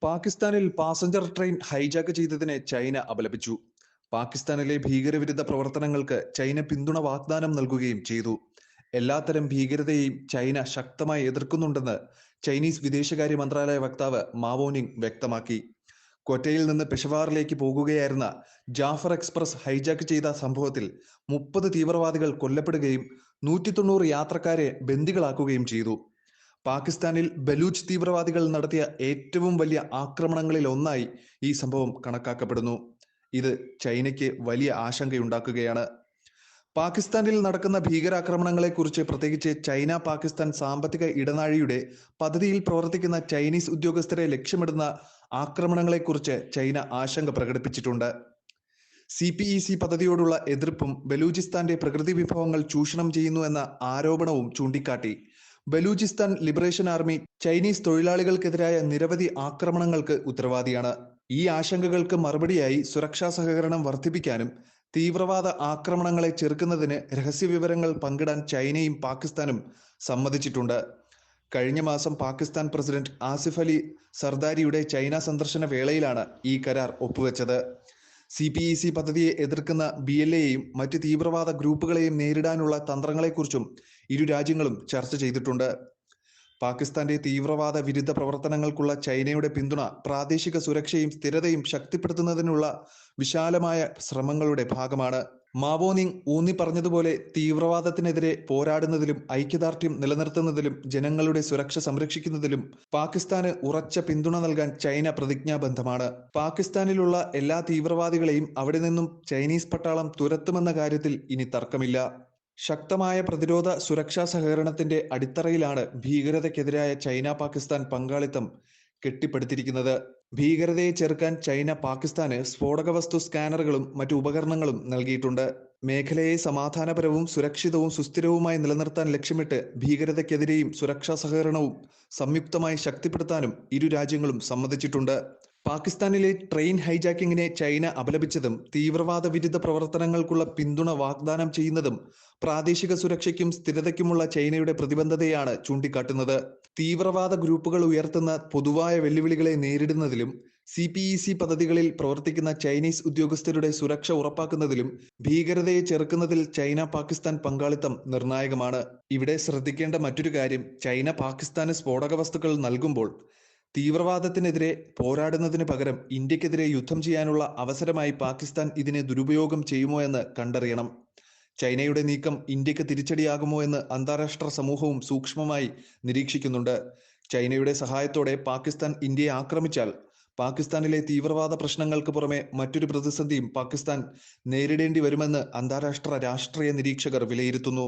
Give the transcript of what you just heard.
പാകിസ്ഥാനിൽ passenger train hijack ചെയ്തതിനെ China അപലപിച്ചു. പാകിസ്ഥാനിലെ ഭീകരവിരുദ്ധ പ്രവർത്തനങ്ങൾക്ക് ചൈന പിന്തുണ വാഗ്ദാനം നൽകുകയും ചെയ്തു. എല്ലാത്തരം ഭീകരതയെയും ചൈന ശക്തമായി എതിർക്കുന്നുണ്ടെന്ന് ചൈനീസ് വിദേശകാര്യ മന്ത്രാലയ വക്താവ് മാവോ നിങ് വ്യക്തമാക്കി. ക്വറ്റയിൽ നിന്ന് പെഷവാറിലേക്ക് പോകുകയായിരുന്ന ജാഫർ എക്സ്പ്രസ് ഹൈജാക്ക് ചെയ്ത സംഭവത്തിൽ 30 തീവ്രവാദികൾ കൊല്ലപ്പെടുകയും 190 യാത്രക്കാരെ ബന്ദികളാക്കുകയും ചെയ്തു. പാകിസ്ഥാനിൽ ബലൂച്ച് തീവ്രവാദികൾ നടത്തിയ ഏറ്റവും വലിയ ആക്രമണങ്ങളിൽ ഒന്നായി ഈ സംഭവം കണക്കാക്കപ്പെടുന്നു. ഇത് ചൈനയ്ക്ക് വലിയ ആശങ്കയുണ്ടാക്കുകയാണ്. പാകിസ്ഥാനിൽ നടക്കുന്ന ഭീകരാക്രമണങ്ങളെക്കുറിച്ച്, പ്രത്യേകിച്ച് ചൈന പാകിസ്ഥാൻ സാമ്പത്തിക ഇടനാഴിയുടെ പദ്ധതിയിൽ പ്രവർത്തിക്കുന്ന ചൈനീസ് ഉദ്യോഗസ്ഥരെ ലക്ഷ്യമിടുന്ന ആക്രമണങ്ങളെക്കുറിച്ച് ചൈന ആശങ്ക പ്രകടിപ്പിച്ചിട്ടുണ്ട്. CPEC പദ്ധതിയോടുള്ള എതിർപ്പും ബലൂചിസ്ഥാന്റെ പ്രകൃതി വിഭവങ്ങൾ ചൂഷണം ചെയ്യുന്നു എന്ന ആരോപണവും ചൂണ്ടിക്കാട്ടി ബലൂചിസ്ഥാൻ ലിബറേഷൻ ആർമി ചൈനീസ് തൊഴിലാളികൾക്കെതിരായ നിരവധി ആക്രമണങ്ങൾക്ക് ഉത്തരവാദിയാണ്. ഈ ആശങ്കകൾക്ക് മറുപടിയായി സുരക്ഷാ സഹകരണം വർദ്ധിപ്പിക്കാനും തീവ്രവാദ ആക്രമണങ്ങളെ ചെറുക്കുന്നതിന് രഹസ്യവിവരങ്ങൾ പങ്കിടാൻ ചൈനയും പാകിസ്ഥാനും സമ്മതിച്ചിട്ടുണ്ട്. കഴിഞ്ഞ മാസം പാകിസ്ഥാൻ പ്രസിഡന്റ് ആസിഫ് അലി സർദാരിയുടെ ചൈന സന്ദർശന വേളയിലാണ് ഈ കരാർ ഒപ്പുവെച്ചത്. CPEC പദ്ധതിയെ എതിർക്കുന്ന BLAയെയും മറ്റ് തീവ്രവാദ ഗ്രൂപ്പുകളെയും നേരിടാനുള്ള തന്ത്രങ്ങളെക്കുറിച്ചും ഇരു രാജ്യങ്ങളും ചർച്ച ചെയ്തിട്ടുണ്ട്. പാകിസ്ഥാന്റെ തീവ്രവാദ വിരുദ്ധ പ്രവർത്തനങ്ങൾക്കുള്ള ചൈനയുടെ പിന്തുണ പ്രാദേശിക സുരക്ഷയും സ്ഥിരതയും ശക്തിപ്പെടുത്തുന്നതിനുള്ള വിശാലമായ ശ്രമങ്ങളുടെ ഭാഗമാണ്. മാവോ നിങ് ഊന്നി പറഞ്ഞതുപോലെ, തീവ്രവാദത്തിനെതിരെ പോരാടുന്നതിലും ഐക്യദാർഢ്യം നിലനിർത്തുന്നതിലും ജനങ്ങളുടെ സുരക്ഷ സംരക്ഷിക്കുന്നതിലും പാകിസ്ഥാന് ഉറച്ച പിന്തുണ നൽകാൻ ചൈന പ്രതിജ്ഞാബദ്ധമാണ്. പാകിസ്ഥാനിലുള്ള എല്ലാ തീവ്രവാദികളെയും അവിടെ നിന്നും ചൈനീസ് പട്ടാളം തുരത്തുമെന്ന കാര്യത്തിൽ ഇനി തർക്കമില്ല. ശക്തമായ പ്രതിരോധ സുരക്ഷാ സഹകരണത്തിന്റെ അടിത്തറയിലാണ് ഭീകരതയ്ക്കെതിരായ ചൈന പാകിസ്ഥാൻ പങ്കാളിത്തം കെട്ടിപ്പടുത്തിരിക്കുന്നത്. ഭീകരതയെ ചെറുക്കാൻ ചൈന പാകിസ്ഥാന് സ്ഫോടക വസ്തു സ്കാനറുകളും മറ്റു ഉപകരണങ്ങളും നൽകിയിട്ടുണ്ട്. മേഖലയെ സമാധാനപരവും സുരക്ഷിതവും സുസ്ഥിരവുമായി നിലനിർത്താൻ ലക്ഷ്യമിട്ട് ഭീകരതയ്ക്കെതിരെയും സുരക്ഷാ സഹകരണവും സംയുക്തമായി ശക്തിപ്പെടുത്താനും ഇരു രാജ്യങ്ങളും സമ്മതിച്ചിട്ടുണ്ട്. പാകിസ്ഥാനിലെ ട്രെയിൻ ഹൈജാക്കിങ്ങിനെ ചൈന അപലപിച്ചതും തീവ്രവാദ വിരുദ്ധ പ്രവർത്തനങ്ങൾക്കുള്ള പിന്തുണ വാഗ്ദാനം ചെയ്യുന്നതും പ്രാദേശിക സുരക്ഷയ്ക്കും സ്ഥിരതയ്ക്കുമുള്ള ചൈനയുടെ പ്രതിബദ്ധതയാണ് ചൂണ്ടിക്കാട്ടുന്നത്. തീവ്രവാദ ഗ്രൂപ്പുകൾ ഉയർത്തുന്ന പൊതുവായ വെല്ലുവിളികളെ നേരിടുന്നതിലും CPEC പദ്ധതികളിൽ പ്രവർത്തിക്കുന്ന ചൈനീസ് ഉദ്യോഗസ്ഥരുടെ സുരക്ഷ ഉറപ്പാക്കുന്നതിലും ഭീകരതയെ ചെറുക്കുന്നതിൽ ചൈന പാകിസ്ഥാൻ പങ്കാളിത്തം നിർണായകമാണ്. ഇവിടെ ശ്രദ്ധിക്കേണ്ട മറ്റൊരു കാര്യം, ചൈന പാകിസ്ഥാന് സ്ഫോടക വസ്തുക്കൾ നൽകുമ്പോൾ തീവ്രവാദത്തിനെതിരെ പോരാടുന്നതിന് പകരം ഇന്ത്യക്കെതിരെ യുദ്ധം ചെയ്യാനുള്ള അവസരമായി പാകിസ്ഥാൻ ഇതിനെ ദുരുപയോഗം ചെയ്യുമോ എന്ന് കണ്ടറിയണം. ചൈനയുടെ നീക്കം ഇന്ത്യക്ക് തിരിച്ചടിയാകുമോ എന്ന് അന്താരാഷ്ട്ര സമൂഹവും സൂക്ഷ്മമായി നിരീക്ഷിക്കുന്നുണ്ട്. ചൈനയുടെ സഹായത്തോടെ പാകിസ്ഥാൻ ഇന്ത്യയെ ആക്രമിച്ചാൽ പാകിസ്ഥാനിലെ തീവ്രവാദ പ്രശ്നങ്ങൾക്ക് പുറമെ മറ്റൊരു പ്രതിസന്ധിയും പാകിസ്ഥാൻ നേരിടേണ്ടി വരുമെന്ന് അന്താരാഷ്ട്ര രാഷ്ട്രീയ നിരീക്ഷകർ വിലയിരുത്തുന്നു.